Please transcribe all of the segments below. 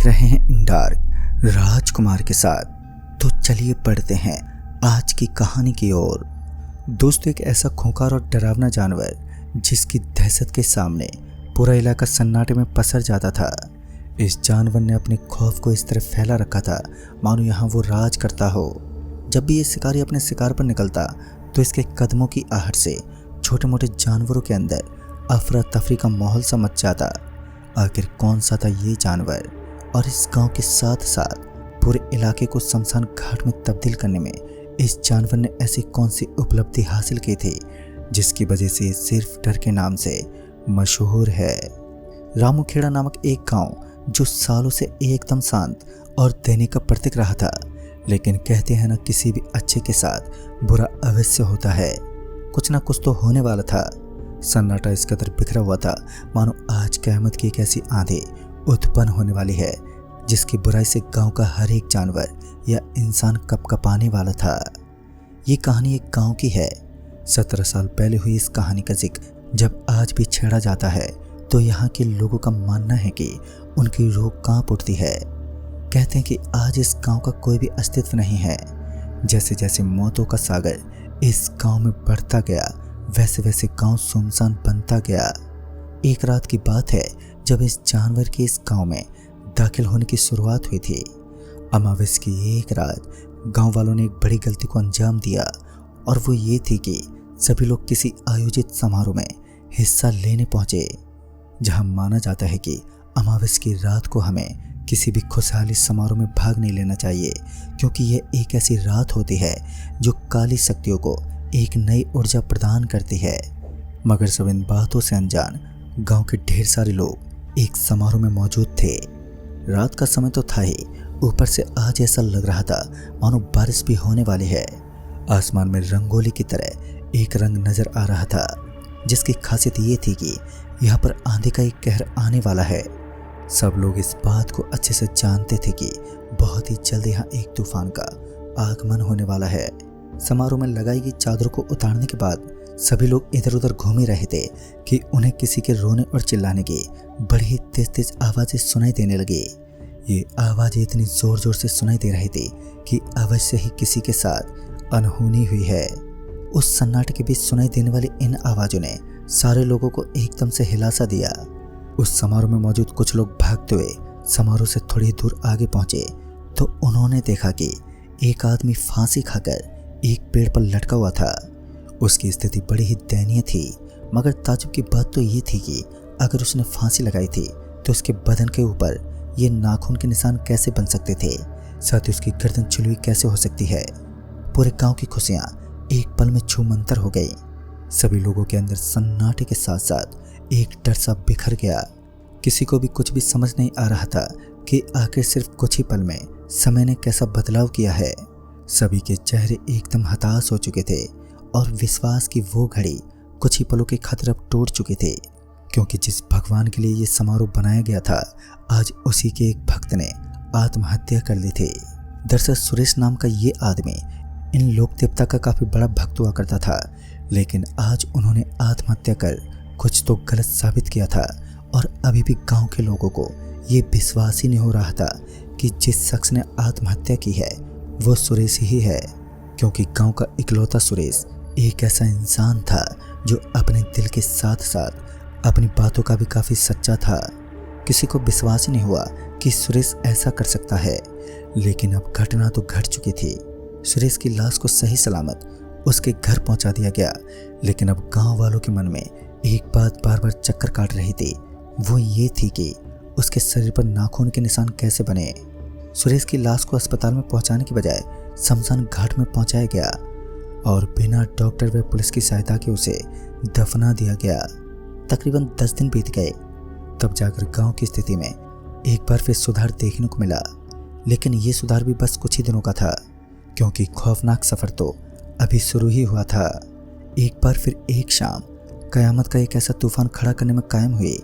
देख रहे हैं इन डार्क राजकुमार के साथ। तो चलिए पढ़ते हैं आज की कहानी की ओर। दोस्तों, एक ऐसा खूंखार और डरावना जानवर जिसकी दहशत के सामने पूरा इलाका सन्नाटे में पसर जाता था। इस जानवर ने अपने खौफ को इस तरह फैला रखा था मानो यहाँ वो राज करता हो। जब भी ये शिकारी अपने शिकार पर निकलता तो इसके कदमों की आहट से छोटे मोटे जानवरों के अंदर अफरा तफरी का माहौल सा मच जाता। आखिर कौन सा था ये जानवर, और इस गांव के साथ साथ पूरे इलाके को शमशान घाट में तब्दील करने में इस जानवर ने ऐसी कौन सी उपलब्धि हासिल की थी जिसकी वजह से ये सिर्फ डर के नाम से मशहूर है। रामूखेड़ा नामक एक गांव जो सालों से एकदम शांत और देने का प्रतीक रहा था, लेकिन कहते हैं ना, किसी भी अच्छे के साथ बुरा अवश्य होता है। कुछ ना कुछ तो होने वाला था। सन्नाटा इस कदर बिखरा हुआ था मानो आज क़यामत की एक ऐसी आंधी उत्पन्न होने वाली है जिसकी बुराई से गांव का हर एक जानवर या इंसान कपकपाने वाला था। ये कहानी एक गांव की है। 17 साल पहले हुई इस कहानी का जिक्र जब आज भी छेड़ा जाता है तो यहाँ के लोगों का मानना है कि उनकी रूह कांप उठती है। कहते हैं कि आज इस गांव का कोई भी अस्तित्व नहीं है। जैसे जैसे मौतों का सागर इस गांव में बढ़ता गया वैसे वैसे गांव सुनसान बनता गया। एक रात की बात है जब इस जानवर के इस गांव में दाखिल होने की शुरुआत हुई थी। अमावस की एक रात गांव वालों ने एक बड़ी गलती को अंजाम दिया, और वो ये थी कि सभी लोग किसी आयोजित समारोह में हिस्सा लेने पहुंचे, जहां माना जाता है कि अमावस की रात को हमें किसी भी खुशहाली समारोह में भाग नहीं लेना चाहिए, क्योंकि यह एक ऐसी रात होती है जो काली शक्तियों को एक नई ऊर्जा प्रदान करती है। मगर सब इन बातों से अनजान गांव के ढेर सारे लोग एक समारोह में मौजूद थे। रात का समय तो था ही, ऊपर से आज ऐसा लग रहा था मानो बारिश भी होने वाली है। आसमान में रंगोली की तरह एक रंग नजर आ रहा था जिसकी खासियत ये थी कि यहाँ पर आंधी का एक कहर आने वाला है। सब लोग इस बात को अच्छे से जानते थे कि बहुत ही जल्द यहाँ एक तूफान का आगमन होने वाला है। समारोह में लगाई गई चादरों को उतारने के बाद सभी लोग इधर उधर घूम ही रहे थे कि उन्हें किसी के रोने और चिल्लाने की बड़ी ही तेज तेज आवाज़ें सुनाई देने लगी। ये आवाज़ें इतनी ज़ोर ज़ोर से सुनाई दे रही थी कि अवश्य ही किसी के साथ अनहोनी हुई है। उस सन्नाटे के बीच सुनाई देने वाली इन आवाज़ों ने सारे लोगों को एकदम से हिला सा दिया। उस समारोह में मौजूद कुछ लोग भागते हुए समारोह से थोड़ी दूर आगे पहुंचे तो उन्होंने देखा कि एक आदमी फांसी खाकर एक पेड़ पर लटका हुआ था। उसकी स्थिति बड़ी ही दयनीय थी, मगर ताज्जुब की बात तो ये थी कि अगर उसने फांसी लगाई थी तो उसके बदन के ऊपर ये नाखून के निशान कैसे बन सकते थे, साथ ही उसकी गर्दन छिलुई कैसे हो सकती है। पूरे गांव की खुशियां एक पल में छूमंतर हो गई। सभी लोगों के अंदर सन्नाटे के साथ साथ एक डर सा बिखर गया। किसी को भी कुछ भी समझ नहीं आ रहा था कि आखिर सिर्फ कुछ ही पल में समय ने कैसा बदलाव किया है। सभी के चेहरे एकदम हताश हो चुके थे और विश्वास की वो घड़ी कुछ ही पलों के खातिर अब टूट चुके थे, क्योंकि जिस भगवान के लिए ये समारोह बनाया गया था आज उसी के एक भक्त ने आत्महत्या कर ली थी। दरअसल सुरेश नाम का ये आदमी इन लोक देवता का काफ़ी बड़ा भक्त हुआ करता था, लेकिन आज उन्होंने आत्महत्या कर कुछ तो गलत साबित किया था, और अभी भी गांव के लोगों को ये विश्वास ही नहीं हो रहा था कि जिस शख्स ने आत्महत्या की है वो सुरेश ही है, क्योंकि गांव का इकलौता सुरेश एक ऐसा इंसान था जो अपने दिल के साथ साथ अपनी बातों का भी काफ़ी सच्चा था। किसी को विश्वास ही नहीं हुआ कि सुरेश ऐसा कर सकता है, लेकिन अब घटना तो घट चुकी थी। सुरेश की लाश को सही सलामत उसके घर पहुंचा दिया गया, लेकिन अब गांव वालों के मन में एक बात बार बार चक्कर काट रही थी, वो ये थी कि उसके शरीर पर नाखून के निशान कैसे बने। सुरेश की लाश को अस्पताल में पहुंचाने की बजाय शमशान घाट में पहुंचाया गया और बिना डॉक्टर व पुलिस की सहायता के उसे दफना दिया गया। तकरीबन 10 दिन बीत गए, तब जाकर गांव की स्थिति में एक बार फिर सुधार देखने को मिला, लेकिन ये सुधार भी बस कुछ ही दिनों का था, क्योंकि खौफनाक सफ़र तो अभी शुरू ही हुआ था। एक बार फिर एक शाम क़यामत का एक ऐसा तूफान खड़ा करने में कायम हुई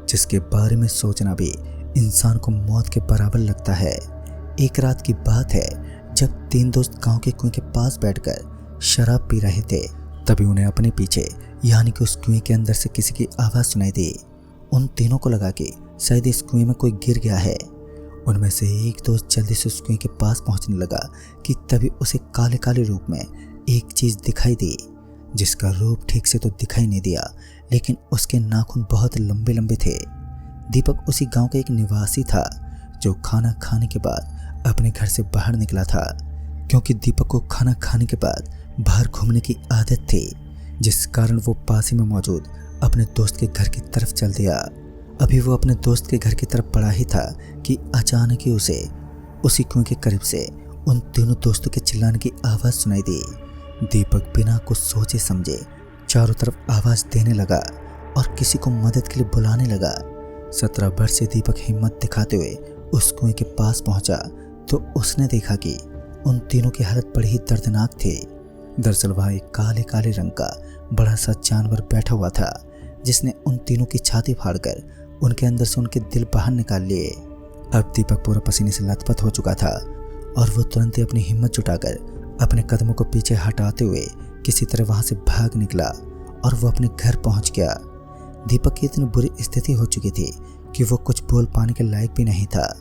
जिसके बारे में सोचना भी इंसान को मौत के बराबर लगता है। एक रात की बात है जब 3 दोस्त गांव के कुएं के पास बैठकर शराब पी रहे थे, तभी उन्हें अपने पीछे यानी कि उस कुएं के अंदर से किसी की आवाज़ सुनाई दी। उन तीनों को लगा कि शायद इस कुएं में कोई गिर गया है। उनमें से एक दोस्त जल्दी से उस कुएं के पास पहुंचने लगा कि तभी उसे काले काले रूप में एक चीज दिखाई दी, जिसका रूप ठीक से तो दिखाई नहीं दिया, लेकिन उसके नाखून बहुत लंबे लंबे थे। दीपक उसी गांव का एक निवासी था जो खाना खाने के बाद अपने घर से बाहर निकला था, क्योंकि दीपक को खाना खाने के बाद बाहर घूमने की आदत थी, जिस कारण वो पास ही में मौजूद अपने दोस्त के घर की तरफ चल दिया। अभी वो अपने दोस्त के घर की तरफ बढ़ा ही था कि अचानक ही उसे उसी कुएं के करीब से उन तीनों दोस्तों के चिल्लाने की आवाज़ सुनाई दी। दीपक बिना कुछ सोचे समझे चारों तरफ आवाज़ देने लगा और किसी को मदद के लिए बुलाने लगा। 17 वर्ष से दीपक हिम्मत दिखाते हुए उस कुएं के पास पहुंचा तो उसने देखा कि उन तीनों की हालत बड़ी ही दर्दनाक थी। दरअसल वहाँ एक काले काले रंग का बड़ा सा जानवर बैठा हुआ था, जिसने उन तीनों की छाती फाड़कर उनके अंदर से उनके दिल बाहर निकाल लिए। अब दीपक पूरा पसीने से लथपथ हो चुका था और वो तुरंत ही अपनी हिम्मत जुटाकर अपने कदमों को पीछे हटाते हुए किसी तरह वहां से भाग निकला और वो अपने घर पहुंच गया। दीपक की इतनी बुरी स्थिति हो चुकी थी कि वो कुछ बोल पाने के लायक भी नहीं था।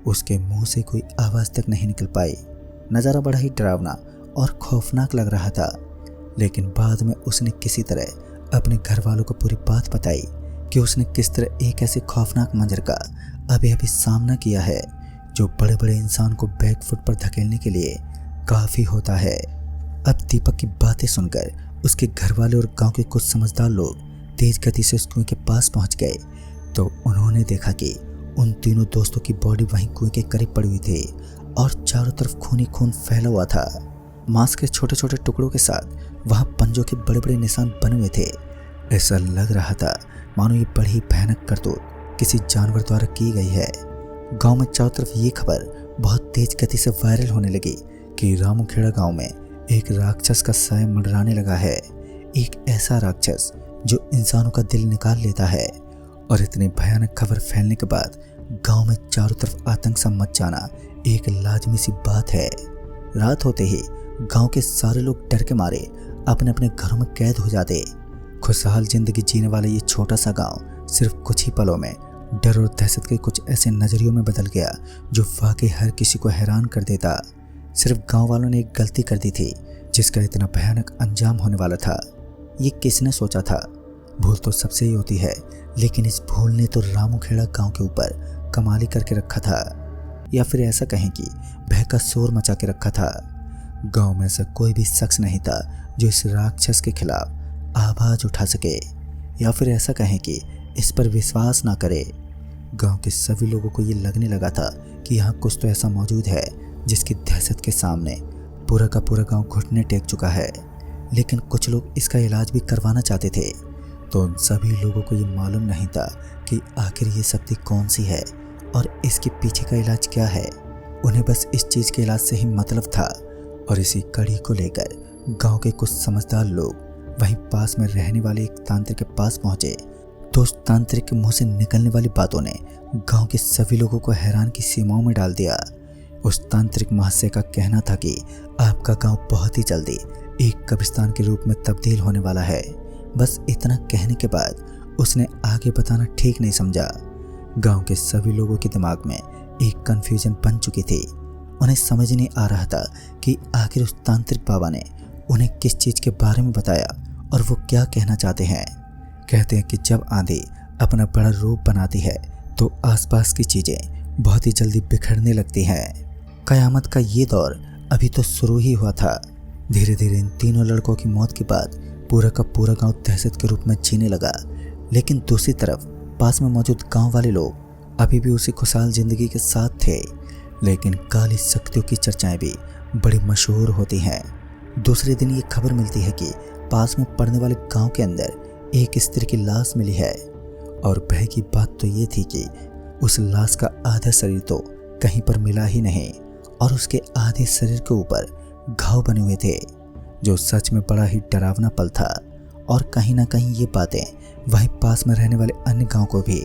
उसके मुंह से कोई आवाज़ तक नहीं निकल पाई। नज़ारा बड़ा ही डरावना और खौफनाक लग रहा था, लेकिन बाद में उसने किसी तरह अपने घर वालों को पूरी बात बताई कि उसने किस तरह एक ऐसे खौफनाक मंजर का अभी अभी सामना किया है जो बड़े बड़े इंसान को बैकफुट पर धकेलने के लिए काफ़ी होता है। अब दीपक की बातें सुनकर उसके घर वाले और गांव के कुछ समझदार लोग तेज गति से उस कुएं के पास पहुंच गए तो उन्होंने देखा कि उन तीनों दोस्तों की बॉडी वहीं कुएं के करीब पड़ी हुई थी और चारों तरफ खून ही खून फैला हुआ था। मांस के छोटे छोटे टुकड़ों के साथ वहां पंजों के बड़े बड़े निशान बने हुए थे। ऐसा लग रहा था मानो ये बड़ी भयानक करतूत किसी जानवर द्वारा की गई है। गांव में चारों तरफ ये खबर बहुत तेज गति से वायरल होने लगी कि रामूखेड़ा गांव में एक राक्षस का साया मंडराने लगा है। एक ऐसा राक्षस जो इंसानों का दिल निकाल लेता है। और इतनी भयानक खबर फैलने के बाद गांव में चारों तरफ आतंक सा मच जाना एक लाजमी सी बात है। रात होते ही गांव के सारे लोग डर के मारे अपने अपने घरों में कैद हो जाते। खुशहाल जिंदगी जीने वाला ये छोटा सा गांव सिर्फ कुछ ही पलों में डर और दहशत के कुछ ऐसे नजरियों में बदल गया जो वाकई हर किसी को हैरान कर देता। सिर्फ गांव वालों ने एक गलती कर दी थी जिसका इतना भयानक अंजाम होने वाला था। ये किसने सोचा था? भूल तो सबसे ही होती है, लेकिन इस भूल ने तो रामूखेड़ा गांव के ऊपर कमाली करके रखा था, या फिर ऐसा कहें कि भय का शोर मचा के रखा था। गांव में ऐसा कोई भी शख्स नहीं था जो इस राक्षस के खिलाफ आवाज उठा सके, या फिर ऐसा कहें कि इस पर विश्वास ना करे। गांव के सभी लोगों को ये लगने लगा था कि यहाँ कुछ तो ऐसा मौजूद है जिसकी दहशत के सामने पूरा का पूरा गांव घुटने टेक चुका है। लेकिन कुछ लोग इसका इलाज भी करवाना चाहते थे, तो उन सभी लोगों को ये मालूम नहीं था कि आखिर ये शक्ति कौन सी है और इसके पीछे का इलाज क्या है। उन्हें बस इस चीज़ के इलाज से ही मतलब था, और इसी कड़ी को लेकर गांव के कुछ समझदार लोग वहीं पास में रहने वाले एक तांत्रिक के पास पहुंचे। तो उस तांत्रिक के मुंह से निकलने वाली बातों ने गांव के सभी लोगों को हैरान की सीमाओं में डाल दिया। उस तांत्रिक महाशय का कहना था कि आपका गांव बहुत ही जल्दी एक कब्रिस्तान के रूप में तब्दील होने वाला है। बस इतना कहने के बाद उसने आगे बताना ठीक नहीं समझा। गांव के सभी लोगों के दिमाग में एक कन्फ्यूजन बन चुकी थी। उन्हें समझ नहीं आ रहा था कि आखिर उस तांत्रिक बाबा ने उन्हें किस चीज़ के बारे में बताया और वो क्या कहना चाहते हैं। कहते हैं कि जब आंधी अपना बड़ा रूप बनाती है तो आसपास की चीज़ें बहुत ही जल्दी बिखरने लगती हैं। कयामत का ये दौर अभी तो शुरू ही हुआ था। धीरे धीरे इन तीनों लड़कों की मौत के बाद पूरा का पूरा गांव दहशत के रूप में जीने लगा। लेकिन दूसरी तरफ पास में मौजूद गांव वाले लोग अभी भी उसी खुशहाल जिंदगी के साथ थे। लेकिन काली शक्तियों की चर्चाएं भी बड़ी मशहूर होती हैं। दूसरे दिन ये खबर मिलती है कि पास में पड़ने वाले गांव के अंदर एक स्त्री की लाश मिली है, और भय की बात तो ये थी कि उस लाश का आधा शरीर तो कहीं पर मिला ही नहीं, और उसके आधे शरीर के ऊपर घाव बने हुए थे, जो सच में बड़ा ही डरावना पल था। और कहीं ना कहीं ये बातें वहीं पास में रहने वाले अन्य गांव को भी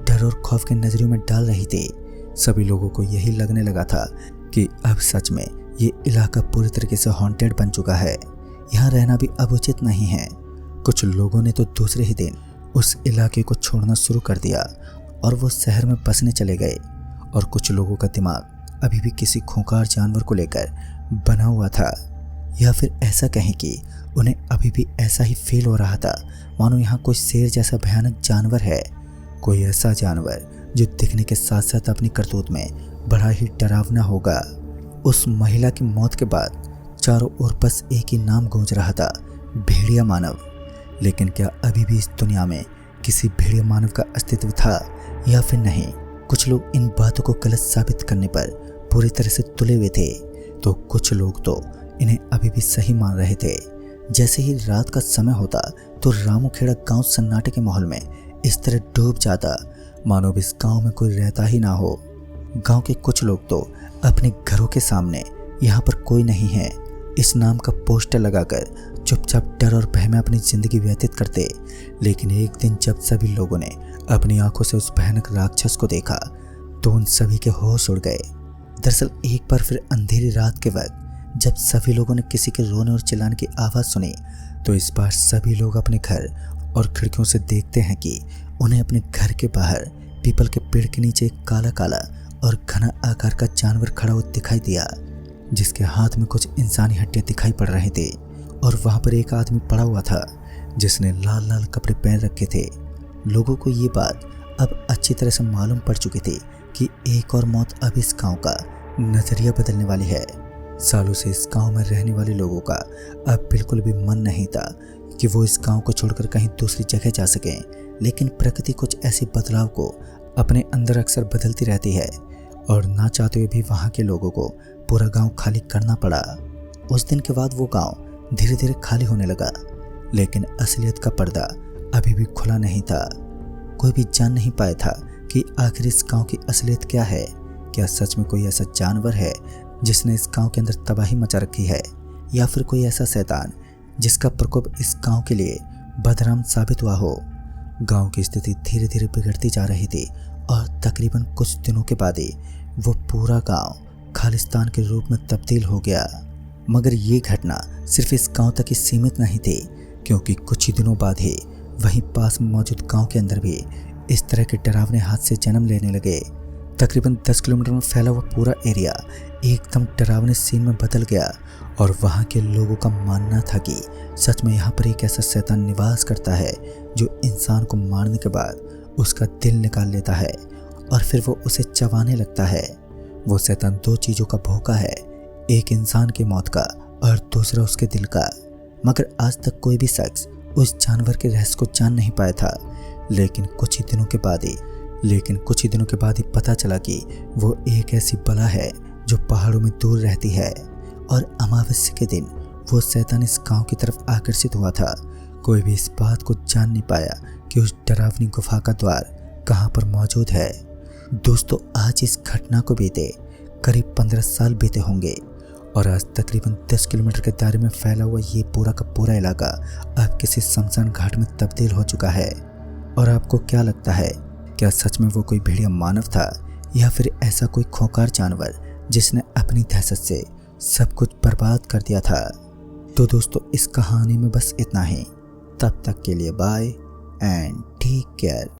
डर और खौफ के नजरियों में डाल रही थी। सभी लोगों को यही लगने लगा था कि अब सच में ये इलाका पूरी तरीके से हॉन्टेड बन चुका है, यहाँ रहना भी अब उचित नहीं है। कुछ लोगों ने तो दूसरे ही दिन उस इलाके को छोड़ना शुरू कर दिया और वो शहर में बसने चले गए, और कुछ लोगों का दिमाग अभी भी किसी खूंखार जानवर को लेकर बना हुआ था, या फिर ऐसा कहें कि उन्हें अभी भी ऐसा ही फील हो रहा था मानो यहाँ कोई शेर जैसा भयानक जानवर है, कोई ऐसा जानवर जो दिखने के साथ साथ अपनी करतूत में बड़ा ही डरावना होगा। उस महिला की मौत के बाद चारों ओर बस एक ही नाम गूंज रहा था, भेड़िया मानव। लेकिन क्या अभी भी इस दुनिया में किसी भेड़िया मानव का अस्तित्व था या फिर नहीं? कुछ लोग इन बातों को गलत साबित करने पर पूरी तरह से तुले हुए थे, तो कुछ लोग तो इन्हें अभी भी सही मान रहे थे। जैसे ही रात का समय होता तो रामूखेड़ा गांव सन्नाटे के माहौल में इस तरह डूब जाता मानो इस गांव में कोई रहता ही ना हो। गांव के कुछ लोग तो अपने घरों के सामने यहाँ पर कोई नहीं है इस नाम का पोस्टर लगाकर चुपचाप डर और भय में अपनी जिंदगी व्यतीत करते। लेकिन एक दिन जब सभी लोगों ने अपनी आंखों से उस भयानक राक्षस को देखा तो उन सभी के होश उड़ गए। दरअसल एक बार फिर अंधेरी रात के वक्त जब सभी लोगों ने किसी के रोने और चिल्लाने की आवाज़ सुनी तो इस बार सभी लोग अपने घर और खिड़कियों से देखते हैं कि उन्हें अपने घर के बाहर पीपल के पेड़ के नीचे एक काला काला और घना आकार का जानवर खड़ा हुआ दिखाई दिया, जिसके हाथ में कुछ इंसानी हड्डियां दिखाई पड़ रहे थे। और वहां पर एक आदमी पड़ा हुआ था जिसने लाल लाल कपड़े पहन रखे थे। लोगों को ये बात अब अच्छी तरह से मालूम पड़ चुकी थी कि एक और मौत अब इस गांव का नजरिया बदलने वाली है। सालों से इस गांव में रहने वाले लोगों का अब बिल्कुल भी मन नहीं था कि वो इस गांव को छोड़कर कहीं दूसरी जगह जा सकें, लेकिन प्रकृति कुछ ऐसे बदलाव को अपने अंदर अक्सर बदलती रहती है और ना चाहते हुए भी वहां के लोगों को पूरा गांव खाली करना पड़ा। उस दिन के बाद वो गांव धीरे धीरे खाली होने लगा, लेकिन असलियत का पर्दा अभी भी खुला नहीं था। कोई भी जान नहीं पाया था कि आखिर इस गांव की असलियत क्या है। क्या सच में कोई ऐसा जानवर है जिसने इस गांव के अंदर तबाही मचा रखी है, या फिर कोई ऐसा शैतान जिसका प्रकोप इस गांव के लिए बदनाम साबित हुआ हो। गांव की स्थिति धीरे धीरे बिगड़ती जा रही थी और तकरीबन कुछ दिनों के बाद ही वो पूरा गांव खालिस्तान के रूप में तब्दील हो गया। मगर ये घटना सिर्फ इस गांव तक ही सीमित नहीं थी, क्योंकि कुछ ही दिनों बाद ही वहीं पास में मौजूद गांव के अंदर भी इस तरह के डरावने हादसे जन्म लेने लगे। तकरीबन 10 किलोमीटर में फैला हुआ पूरा एरिया एकदम डरावने सीन में बदल गया और वहाँ के लोगों का मानना था कि सच में यहाँ पर एक ऐसा शैतान निवास करता है जो इंसान को मारने के बाद उसका दिल निकाल लेता है और फिर वो उसे चबाने लगता है। वो शैतान 2 चीज़ों का भूखा है, एक इंसान की मौत का और दूसरा उसके दिल का। मगर आज तक कोई भी शख्स उस जानवर के रहस्य को जान नहीं पाया था। लेकिन कुछ ही दिनों के बाद ही पता चला कि वो एक ऐसी बला है जो पहाड़ों में दूर रहती है और अमावस्या के दिन वो शैतान इस गांव की तरफ आकर्षित हुआ था। कोई भी इस बात को जान नहीं पाया कि उस डरावनी गुफा का द्वार कहाँ पर मौजूद है। दोस्तों, आज इस घटना को बीते करीब 15 साल बीते होंगे और आज तकरीबन 10 किलोमीटर के दायरे में फैला हुआ ये पूरा का पूरा इलाका अब किसी शमशान घाट में तब्दील हो चुका है। और आपको क्या लगता है, क्या सच में वो कोई भेड़िया मानव था या फिर ऐसा कोई खूंखार जानवर जिसने अपनी दहशत से सब कुछ बर्बाद कर दिया था? तो दोस्तों, इस कहानी में बस इतना ही। तब तक के लिए बाय एंड टेक केयर।